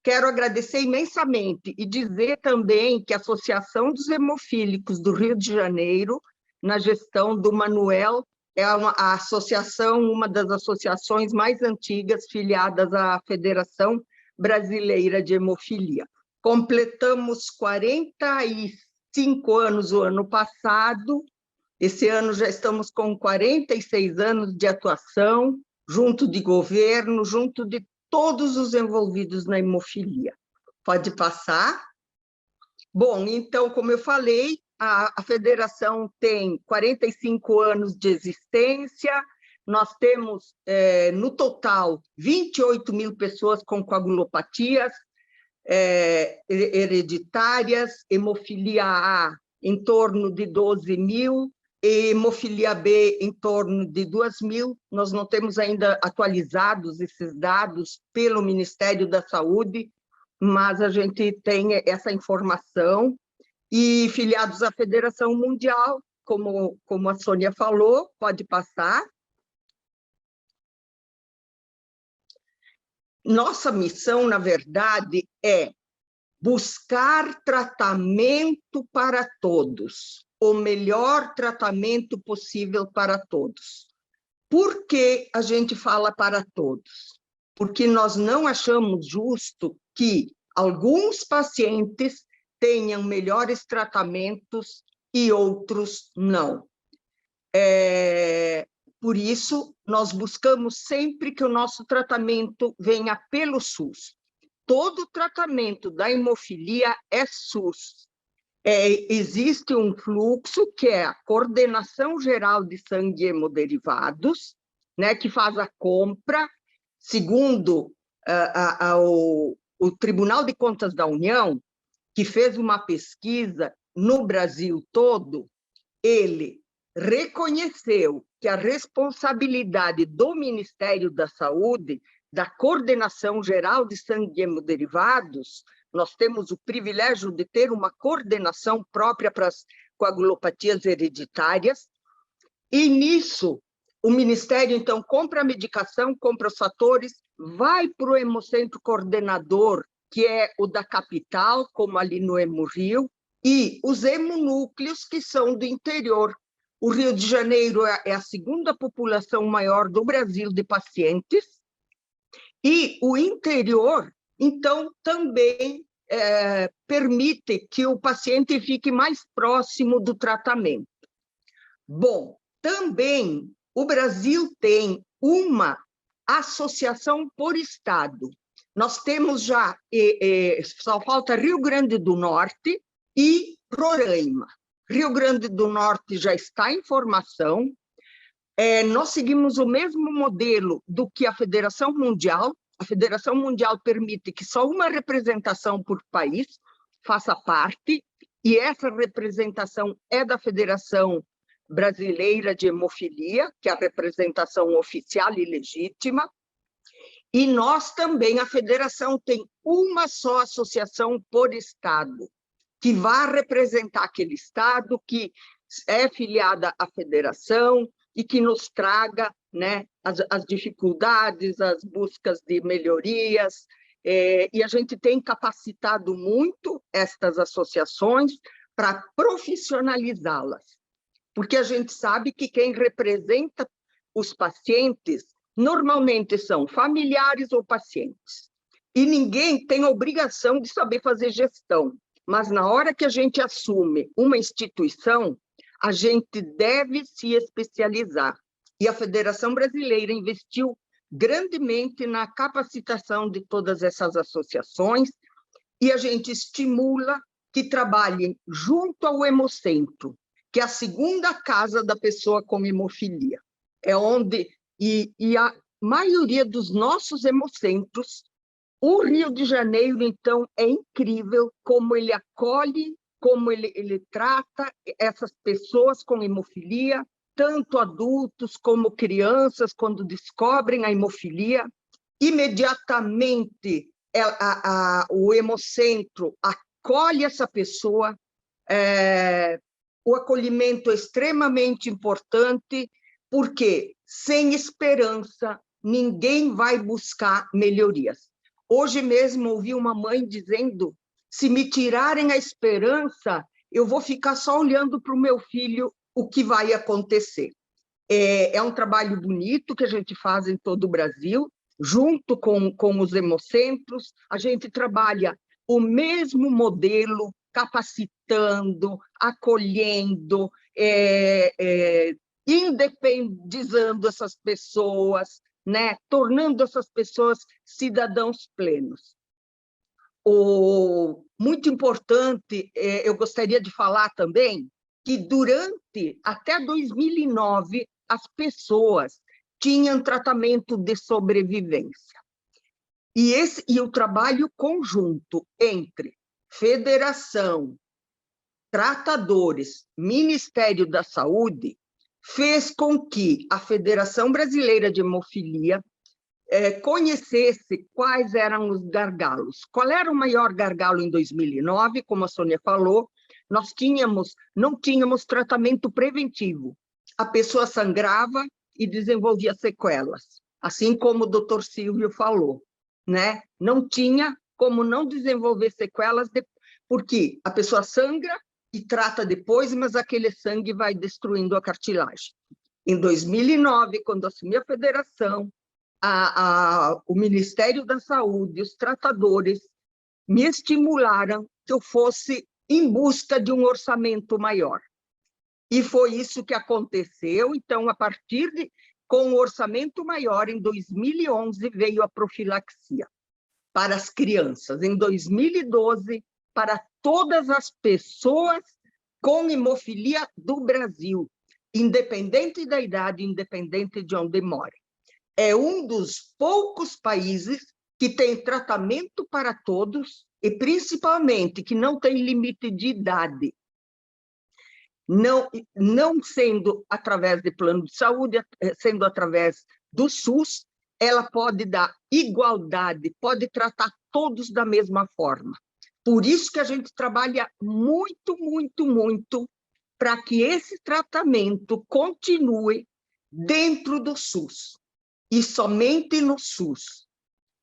quero agradecer imensamente e dizer também que a Associação dos Hemofílicos do Rio de Janeiro, na gestão do Manuel, é uma das associações mais antigas filiadas à Federação Brasileira de Hemofilia. Completamos 45 anos o ano passado, esse ano já estamos com 46 anos de atuação, junto de governo, junto de todos os envolvidos na hemofilia. Pode passar? Bom, então, como eu falei, a federação tem 45 anos de existência, nós temos, no total, 28 mil pessoas com coagulopatias hereditárias, hemofilia A em torno de 12 mil, e hemofilia B em torno de 2 mil. Nós não temos ainda atualizados esses dados pelo Ministério da Saúde, mas a gente tem essa informação. E filiados à Federação Mundial, como a Sônia falou, pode passar. Nossa missão, na verdade, é buscar tratamento para todos, o melhor tratamento possível para todos. Por que a gente fala para todos? Porque nós não achamos justo que alguns pacientes tenham melhores tratamentos e outros não. Por isso, nós buscamos sempre que o nosso tratamento venha pelo SUS. Todo tratamento da hemofilia é SUS. Existe um fluxo que é a Coordenação Geral de Sangue e Hemoderivados, né, que faz a compra, segundo o Tribunal de Contas da União, que fez uma pesquisa no Brasil todo, ele reconheceu que a responsabilidade do Ministério da Saúde, da Coordenação Geral de Sangue e Hemoderivados, nós temos o privilégio de ter uma coordenação própria para as coagulopatias hereditárias, e nisso o Ministério, então, compra a medicação, compra os fatores, vai para o hemocentro coordenador, que é o da capital, como ali no Hemorio, e os hemonúcleos, que são do interior. O Rio de Janeiro é a segunda população maior do Brasil de pacientes, e o interior, então, também permite que o paciente fique mais próximo do tratamento. Bom, também o Brasil tem uma associação por estado. Nós temos já, só falta Rio Grande do Norte e Roraima. Rio Grande do Norte já está em formação. Nós seguimos o mesmo modelo do que a Federação Mundial. A Federação Mundial permite que só uma representação por país faça parte, e essa representação é da Federação Brasileira de Hemofilia, que é a representação oficial e legítima. E nós também, a federação tem uma só associação por estado, que vai representar aquele estado que é filiada à federação e que nos traga, né, as dificuldades, as buscas de melhorias, e a gente tem capacitado muito estas associações para profissionalizá-las, porque a gente sabe que quem representa os pacientes normalmente são familiares ou pacientes. E ninguém tem a obrigação de saber fazer gestão, mas na hora que a gente assume uma instituição, a gente deve se especializar. E a Federação Brasileira investiu grandemente na capacitação de todas essas associações, e a gente estimula que trabalhem junto ao hemocentro, que é a segunda casa da pessoa com hemofilia. É onde... E a maioria dos nossos hemocentros, o Rio de Janeiro, então, é incrível como ele acolhe, como ele trata essas pessoas com hemofilia, tanto adultos como crianças, quando descobrem a hemofilia. Imediatamente, o hemocentro acolhe essa pessoa, o acolhimento é extremamente importante, porque sem esperança ninguém vai buscar melhorias. Hoje mesmo ouvi uma mãe dizendo, se me tirarem a esperança, eu vou ficar só olhando para o meu filho o que vai acontecer. É um trabalho bonito que a gente faz em todo o Brasil, junto com os hemocentros, a gente trabalha o mesmo modelo, capacitando, acolhendo, independizando essas pessoas, né? Tornando essas pessoas cidadãos plenos. Muito importante, eu gostaria de falar também, que até 2009, as pessoas tinham tratamento de sobrevivência. E o trabalho conjunto entre federação, tratadores, Ministério da Saúde, fez com que a Federação Brasileira de Hemofilia conhecesse quais eram os gargalos. Qual era o maior gargalo em 2009? Como a Sônia falou, nós não tínhamos tratamento preventivo. A pessoa sangrava e desenvolvia sequelas, assim como o doutor Silvio falou, né? Não tinha como não desenvolver sequelas, porque a pessoa sangra e trata depois, mas aquele sangue vai destruindo a cartilagem. Em 2009, quando assumi a federação, o Ministério da Saúde, os tratadores, me estimularam que eu fosse em busca de um orçamento maior. E foi isso que aconteceu. Então, com o orçamento maior, em 2011, veio a profilaxia para as crianças. Em 2012, para todas as pessoas com hemofilia do Brasil, independente da idade, independente de onde morem. É um dos poucos países que tem tratamento para todos e, principalmente, que não tem limite de idade. Não sendo através de plano de saúde, sendo através do SUS, ela pode dar igualdade, pode tratar todos da mesma forma. Por isso que a gente trabalha muito, muito, muito para que esse tratamento continue dentro do SUS. E somente no SUS,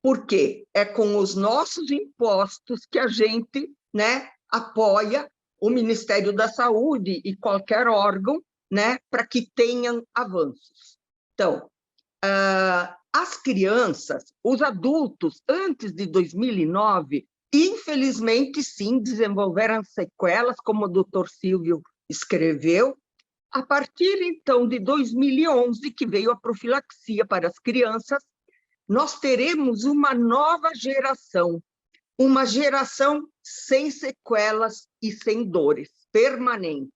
porque é com os nossos impostos que a gente, né, apoia o Ministério da Saúde e qualquer órgão, né, para que tenham avanços. Então, as crianças, os adultos, antes de 2009, infelizmente, sim, desenvolveram sequelas, como o doutor Silvio escreveu. A partir, então, de 2011, que veio a profilaxia para as crianças, nós teremos uma nova geração, uma geração sem sequelas e sem dores permanentes.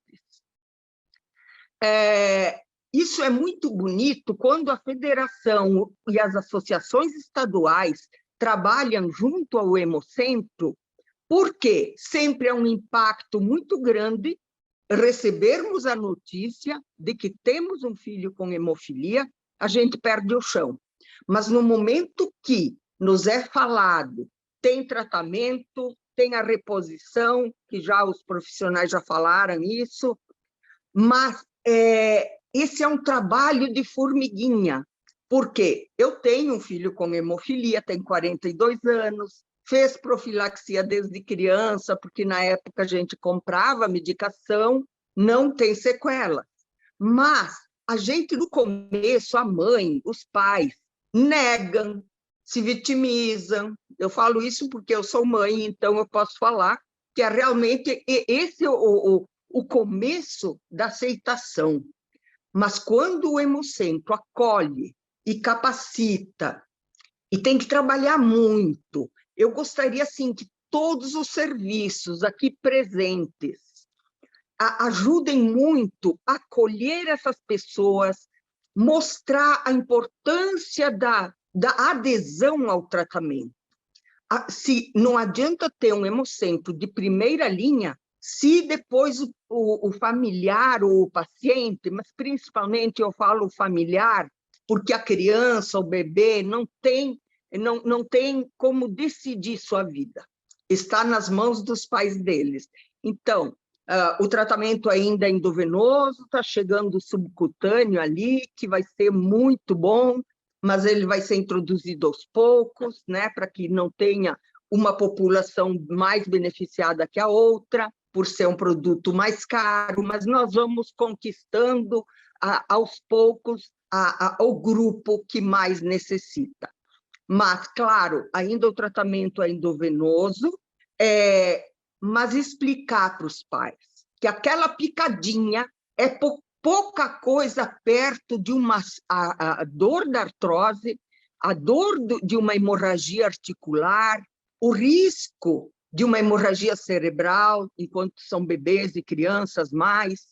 Isso é muito bonito quando a federação e as associações estaduais trabalham junto ao Hemocentro, porque sempre é um impacto muito grande recebermos a notícia de que temos um filho com hemofilia, a gente perde o chão. Mas no momento que nos é falado, tem tratamento, tem a reposição, que já os profissionais já falaram isso, mas esse é um trabalho de formiguinha, porque eu tenho um filho com hemofilia, tem 42 anos, fez profilaxia desde criança, porque na época a gente comprava medicação, não tem sequela. Mas a gente, no começo, a mãe, os pais, negam, se vitimizam. Eu falo isso porque eu sou mãe, então eu posso falar que é realmente esse o começo da aceitação. Mas quando o Hemocentro acolhe e capacita, e tem que trabalhar muito, eu gostaria, assim, que todos os serviços aqui presentes ajudem muito a acolher essas pessoas, mostrar a importância da adesão ao tratamento. Se não adianta ter um hemocentro de primeira linha, se depois o familiar ou o paciente, mas principalmente eu falo familiar, porque a criança, o bebê, não tem como decidir sua vida. Está nas mãos dos pais deles. Então, o tratamento ainda é endovenoso, está chegando o subcutâneo ali, que vai ser muito bom, mas ele vai ser introduzido aos poucos, né, para que não tenha uma população mais beneficiada que a outra, por ser um produto mais caro, mas nós vamos conquistando aos poucos o grupo que mais necessita. Mas, claro, ainda o tratamento é endovenoso, mas explicar para os pais que aquela picadinha é pouca coisa perto de a dor da artrose, a dor de uma hemorragia articular, o risco de uma hemorragia cerebral, enquanto são bebês e crianças mais.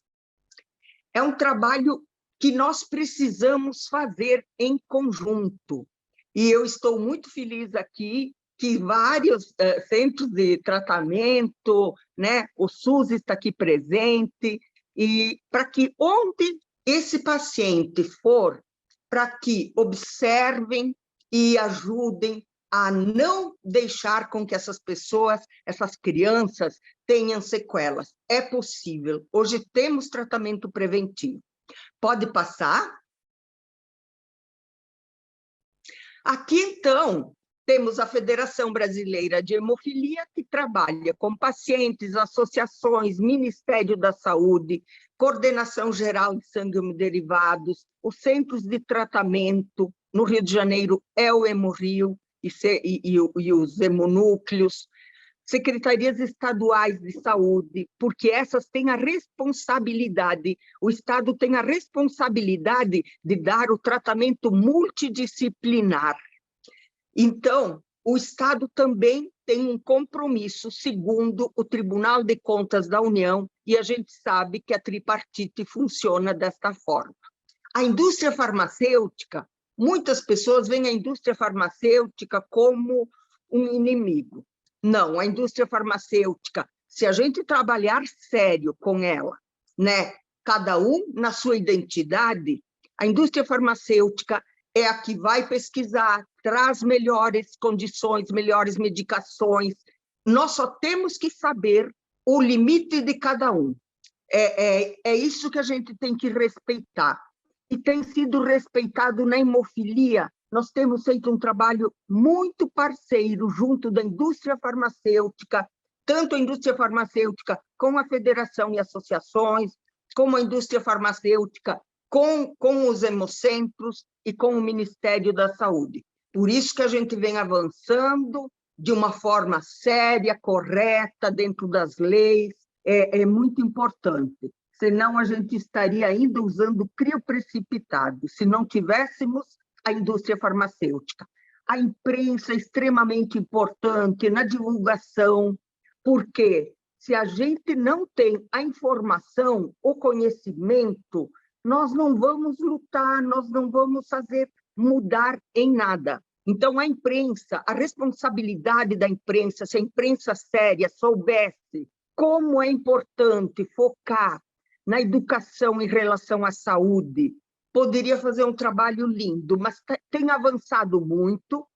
É um trabalho que nós precisamos fazer em conjunto. E eu estou muito feliz aqui que vários centros de tratamento, né, o SUS está aqui presente, e para que onde esse paciente for, para que observem e ajudem a não deixar com que essas pessoas, essas crianças, tenham sequelas. É possível. Hoje temos tratamento preventivo. Pode passar? Aqui, então, temos a Federação Brasileira de Hemofilia, que trabalha com pacientes, associações, Ministério da Saúde, Coordenação Geral de Sangue Hemoderivados, os centros de tratamento. No Rio de Janeiro é o Hemorrio e os hemonúcleos, secretarias estaduais de saúde, porque essas têm a responsabilidade, o Estado tem a responsabilidade de dar o tratamento multidisciplinar. Então, o Estado também tem um compromisso, segundo o Tribunal de Contas da União, e a gente sabe que a tripartite funciona desta forma. A indústria farmacêutica, muitas pessoas veem a indústria farmacêutica como um inimigo. Não, a indústria farmacêutica, se a gente trabalhar sério com ela, né, cada um na sua identidade, a indústria farmacêutica é a que vai pesquisar, traz melhores condições, melhores medicações. Nós só temos que saber o limite de cada um. É isso que a gente tem que respeitar. E tem sido respeitado na hemofilia. Nós temos feito um trabalho muito parceiro junto da indústria farmacêutica, tanto a indústria farmacêutica com a federação e associações, como a indústria farmacêutica com os hemocentros e com o Ministério da Saúde. Por isso que a gente vem avançando de uma forma séria, correta, dentro das leis, é muito importante. Senão a gente estaria ainda usando crioprecipitado, se não tivéssemos a indústria farmacêutica. A imprensa é extremamente importante na divulgação, porque se a gente não tem a informação, o conhecimento, nós não vamos lutar, nós não vamos fazer mudar em nada. Então, a imprensa, a responsabilidade da imprensa, se a imprensa séria soubesse como é importante focar na educação em relação à saúde, poderia fazer um trabalho lindo, mas tem avançado muito.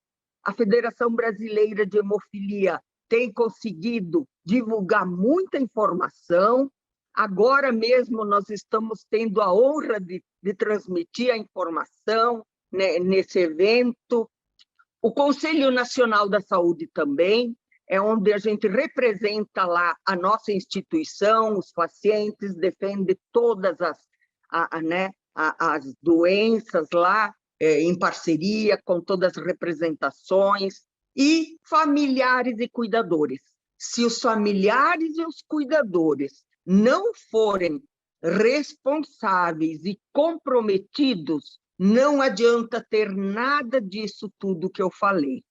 A Federação Brasileira de Hemofilia tem conseguido divulgar muita informação. Agora mesmo nós estamos tendo a honra de transmitir a informação, né, nesse evento. O Conselho Nacional da Saúde também, é onde a gente representa lá a nossa instituição, os pacientes, defende todas as doenças lá, em parceria com todas as representações, e familiares e cuidadores. Se os familiares e os cuidadores não forem responsáveis e comprometidos, não adianta ter nada disso tudo que eu falei.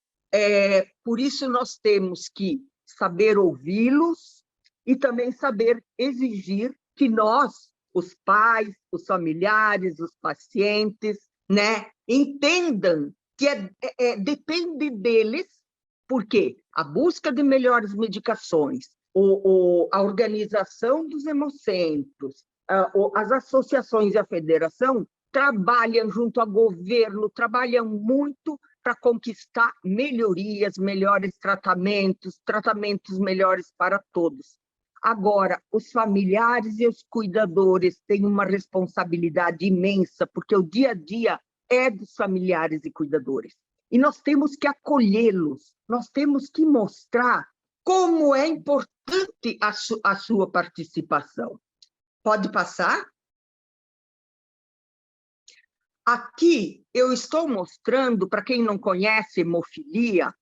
Por isso nós temos que saber ouvi-los e também saber exigir que nós, os pais, os familiares, os pacientes, né, entendam que depende deles, porque a busca de melhores medicações, a organização dos hemocentros, as associações e a federação trabalham junto ao governo, trabalham muito para conquistar melhorias, melhores tratamentos melhores para todos. Agora, os familiares e os cuidadores têm uma responsabilidade imensa, porque o dia a dia é dos familiares e cuidadores. E nós temos que acolhê-los, nós temos que mostrar como é importante a sua participação. Pode passar? Aqui eu estou mostrando, para quem não conhece hemofilia,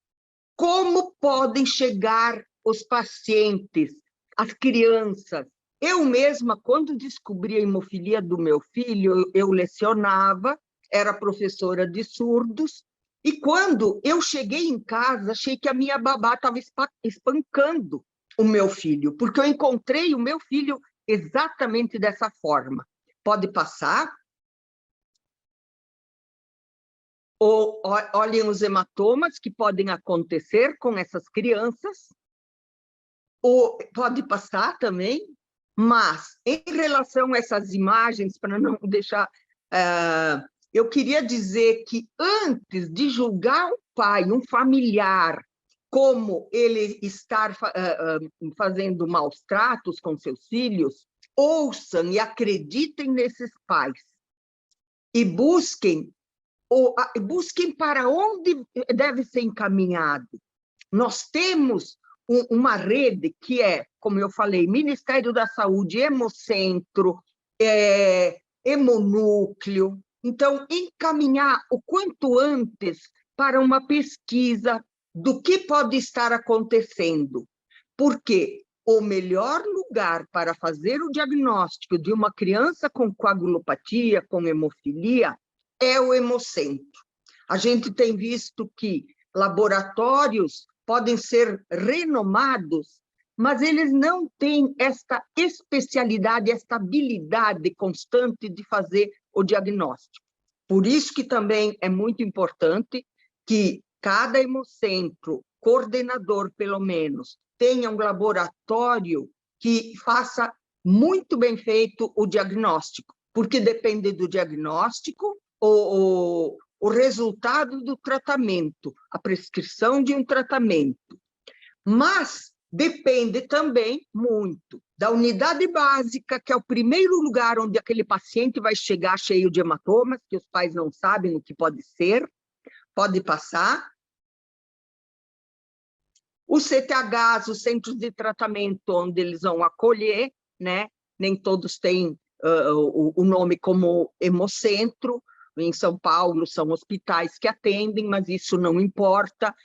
como podem chegar os pacientes, as crianças. Eu mesma, quando descobri a hemofilia do meu filho, eu lecionava, era professora de surdos, e quando eu cheguei em casa, achei que a minha babá estava espancando o meu filho, porque eu encontrei o meu filho exatamente dessa forma. Pode passar? Ou olhem os hematomas que podem acontecer com essas crianças, ou pode passar também, mas em relação a essas imagens, para não deixar... eu queria dizer que antes de julgar um pai, um familiar, como ele estar fazendo maus tratos com seus filhos, ouçam e acreditem nesses pais e busquem para onde deve ser encaminhado. Nós temos uma rede que é, como eu falei, Ministério da Saúde, Hemocentro, Hemonúcleo. Então, encaminhar o quanto antes para uma pesquisa do que pode estar acontecendo. Porque o melhor lugar para fazer o diagnóstico de uma criança com coagulopatia, com hemofilia, é o Hemocentro. A gente tem visto que laboratórios podem ser renomados, mas eles não têm esta especialidade, esta habilidade constante de fazer o diagnóstico. Por isso que também é muito importante que cada hemocentro, coordenador pelo menos, tenha um laboratório que faça muito bem feito o diagnóstico, porque depende do diagnóstico, o resultado do tratamento, a prescrição de um tratamento. Mas depende também muito da unidade básica, que é o primeiro lugar onde aquele paciente vai chegar cheio de hematomas, que os pais não sabem o que pode ser. Pode passar. Os CTHs, os centros de tratamento, onde eles vão acolher, né? Nem todos têm o nome como hemocentro. Em São Paulo são hospitais que atendem, mas isso não importa.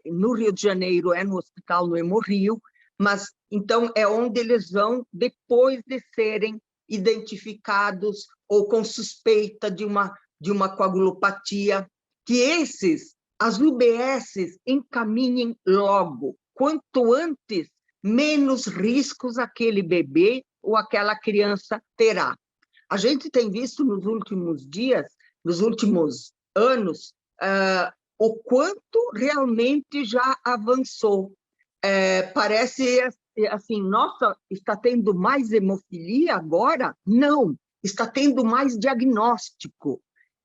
No Rio de Janeiro é no hospital no Hemorrio, mas então é onde eles vão depois de serem identificados ou com suspeita de uma coagulopatia, que as UBSs encaminhem logo. Quanto antes, menos riscos aquele bebê ou aquela criança terá. A gente tem visto nos últimos dias, nos últimos anos, o quanto realmente já avançou. Parece assim, nossa, está tendo mais hemofilia agora? Não, está tendo mais diagnóstico.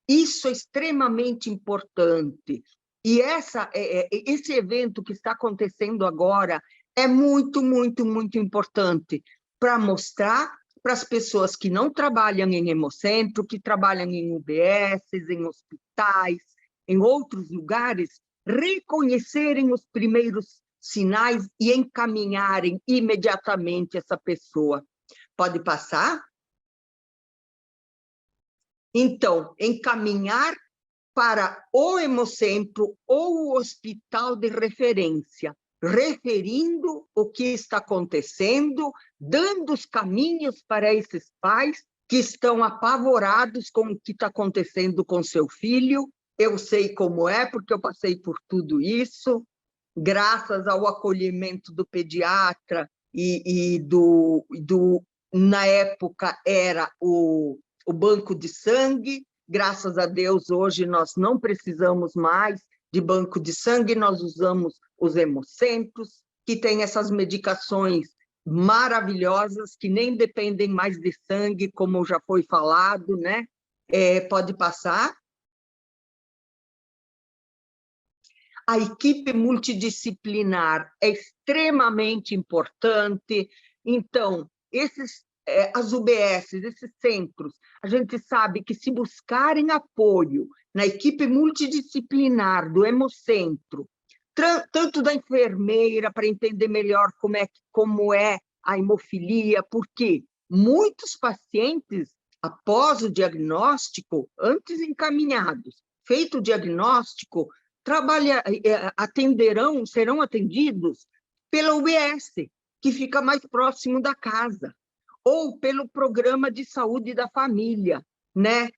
Isso é extremamente importante. E esse evento que está acontecendo agora é muito, muito, muito importante para mostrar para as pessoas que não trabalham em hemocentro, que trabalham em UBSs, em hospitais, em outros lugares, reconhecerem os primeiros sinais e encaminharem imediatamente essa pessoa. Pode passar? Então, encaminhar para o hemocentro ou o hospital de referência, referindo o que está acontecendo, dando os caminhos para esses pais que estão apavorados com o que está acontecendo com seu filho. Eu sei como é, porque eu passei por tudo isso, graças ao acolhimento do pediatra na época era o banco de sangue. Graças a Deus, hoje nós não precisamos mais de banco de sangue, nós usamos os hemocentros, que têm essas medicações maravilhosas, que nem dependem mais de sangue, como já foi falado, né? Pode passar. A equipe multidisciplinar é extremamente importante. Então, esses as UBSs, esses centros, a gente sabe que se buscarem apoio na equipe multidisciplinar do Hemocentro, tanto da enfermeira para entender melhor como é a hemofilia, porque muitos pacientes, após o diagnóstico, antes encaminhados, feito o diagnóstico, serão atendidos pela UBS, que fica mais próximo da casa, ou pelo programa de saúde da família, né?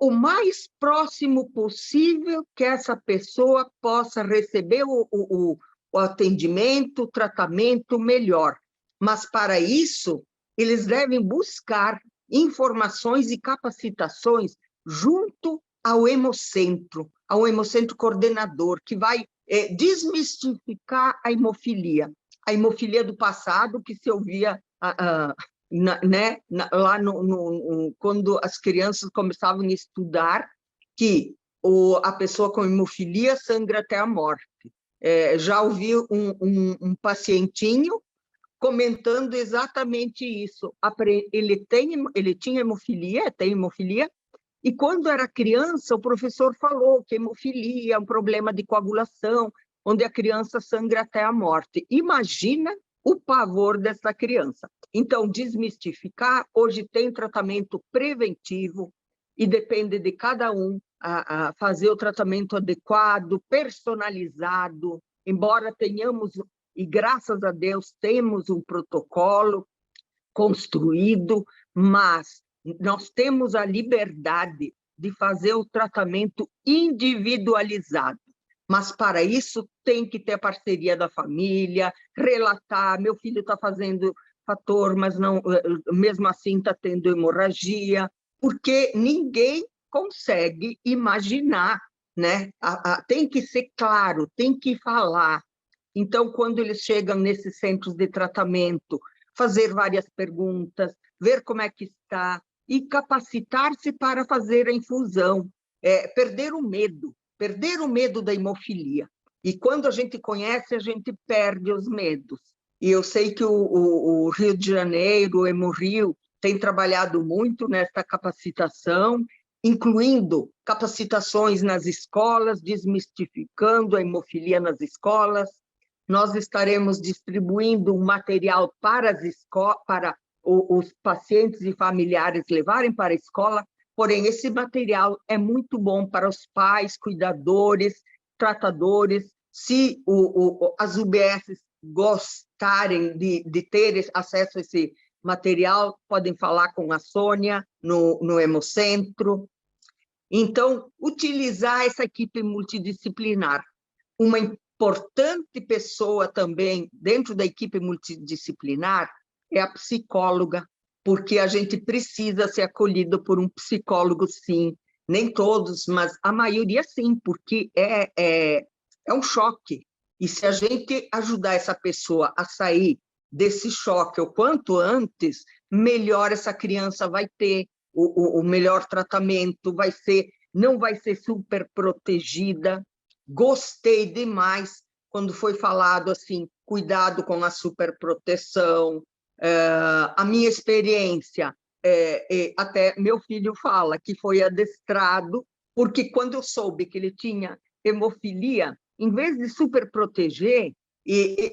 O mais próximo possível que essa pessoa possa receber o atendimento, o tratamento melhor. Mas, para isso, eles devem buscar informações e capacitações junto ao Hemocentro coordenador, que vai desmistificar a hemofilia do passado, que se ouvia lá quando as crianças começavam a estudar, que a pessoa com hemofilia sangra até a morte. Já ouvi um pacientinho comentando exatamente isso. Ele tinha hemofilia, tem hemofilia, e quando era criança, o professor falou que hemofilia é um problema de coagulação, onde a criança sangra até a morte. Imagina o pavor dessa criança. Então, desmistificar, hoje tem tratamento preventivo, e depende de cada um a fazer o tratamento adequado, personalizado, embora tenhamos, e graças a Deus, temos um protocolo construído, mas nós temos a liberdade de fazer o tratamento individualizado. Mas, para isso, tem que ter a parceria da família, relatar, meu filho está fazendo fator, mas não, mesmo assim está tendo hemorragia, porque ninguém consegue imaginar, né? Tem que ser claro, tem que falar. Então, quando eles chegam nesses centros de tratamento, fazer várias perguntas, ver como é que está, e capacitar-se para fazer a infusão, perder o medo da hemofilia. E quando a gente conhece, a gente perde os medos. E eu sei que o Rio de Janeiro, o Hemorrio, tem trabalhado muito nessa capacitação, incluindo capacitações nas escolas, desmistificando a hemofilia nas escolas. Nós estaremos distribuindo um material para os pacientes e familiares levarem para a escola, porém, esse material é muito bom para os pais, cuidadores, tratadores. Se as UBS gostarem de ter acesso a esse material, podem falar com a Sônia no Hemocentro. Então, utilizar essa equipe multidisciplinar. Uma importante pessoa também dentro da equipe multidisciplinar é a psicóloga, porque a gente precisa ser acolhido por um psicólogo, sim. Nem todos, mas a maioria sim, porque é um choque. E se a gente ajudar essa pessoa a sair desse choque o quanto antes, melhor essa criança vai ter, o melhor tratamento não vai ser super protegida. Gostei demais quando foi falado assim, cuidado com a superproteção. A minha experiência, até meu filho fala que foi adestrado, porque quando eu soube que ele tinha hemofilia, em vez de superproteger,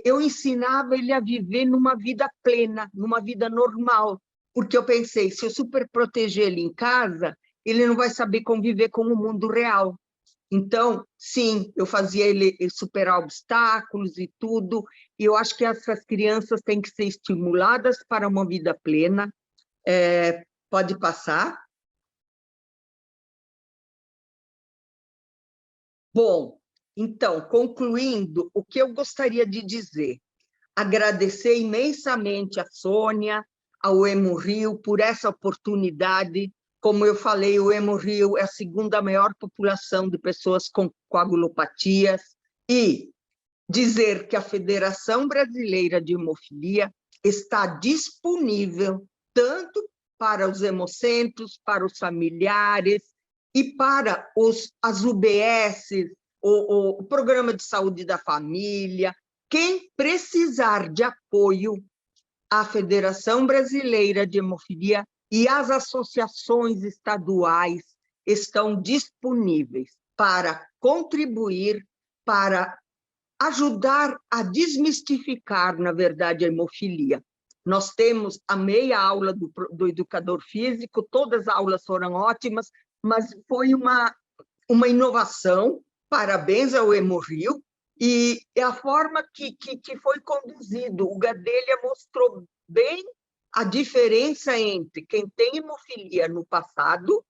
eu ensinava ele a viver numa vida plena, numa vida normal, porque eu pensei, se eu superproteger ele em casa, ele não vai saber conviver com o mundo real. Então, sim, eu fazia ele superar obstáculos e tudo, e eu acho que essas crianças têm que ser estimuladas para uma vida plena. Pode passar. Bom, então, concluindo, o que eu gostaria de dizer? Agradecer imensamente a Sônia, ao Hemorrio, por essa oportunidade. Como eu falei, o Hemorrio é a segunda maior população de pessoas com coagulopatias, e dizer que a Federação Brasileira de Hemofilia está disponível tanto para os hemocentros, para os familiares e para as UBS, o Programa de Saúde da Família. Quem precisar de apoio, a Federação Brasileira de Hemofilia e as associações estaduais estão disponíveis para contribuir, para ajudar a desmistificar, na verdade, a hemofilia. Nós temos a meia aula do educador físico, todas as aulas foram ótimas, mas foi uma inovação, parabéns ao Hemorrio, e a forma que foi conduzido. O Gadelha mostrou bem a diferença entre quem tem hemofilia no passado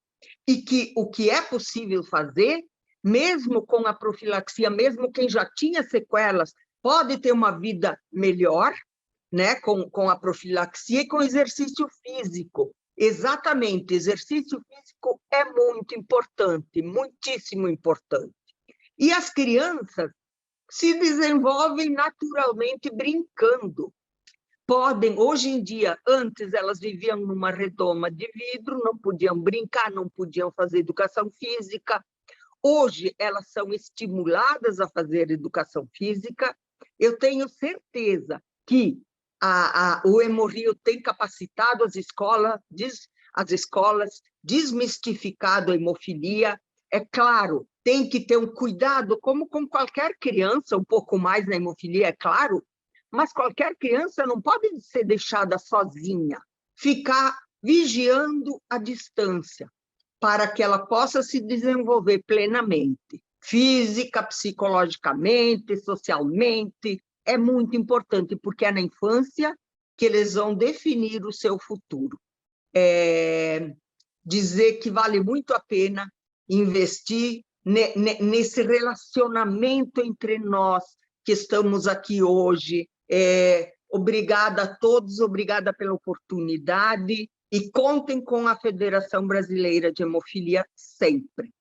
e que o que é possível fazer, mesmo com a profilaxia, mesmo quem já tinha sequelas, pode ter uma vida melhor, né, com a profilaxia e com exercício físico. Exatamente, exercício físico é muito importante, muitíssimo importante. E as crianças se desenvolvem naturalmente brincando. Podem, hoje em dia, antes elas viviam numa redoma de vidro, não podiam brincar, não podiam fazer educação física. Hoje elas são estimuladas a fazer educação física. Eu tenho certeza que o Hemorrio tem capacitado as escolas, desmistificado a hemofilia. É claro, tem que ter um cuidado, como com qualquer criança, um pouco mais na hemofilia, é claro, mas qualquer criança não pode ser deixada sozinha, ficar vigiando a distância, para que ela possa se desenvolver plenamente, física, psicologicamente, socialmente. É muito importante, porque é na infância que eles vão definir o seu futuro. Dizer que vale muito a pena investir nesse relacionamento entre nós que estamos aqui hoje. Obrigada a todos, obrigada pela oportunidade, e contem com a Federação Brasileira de Hemofilia sempre.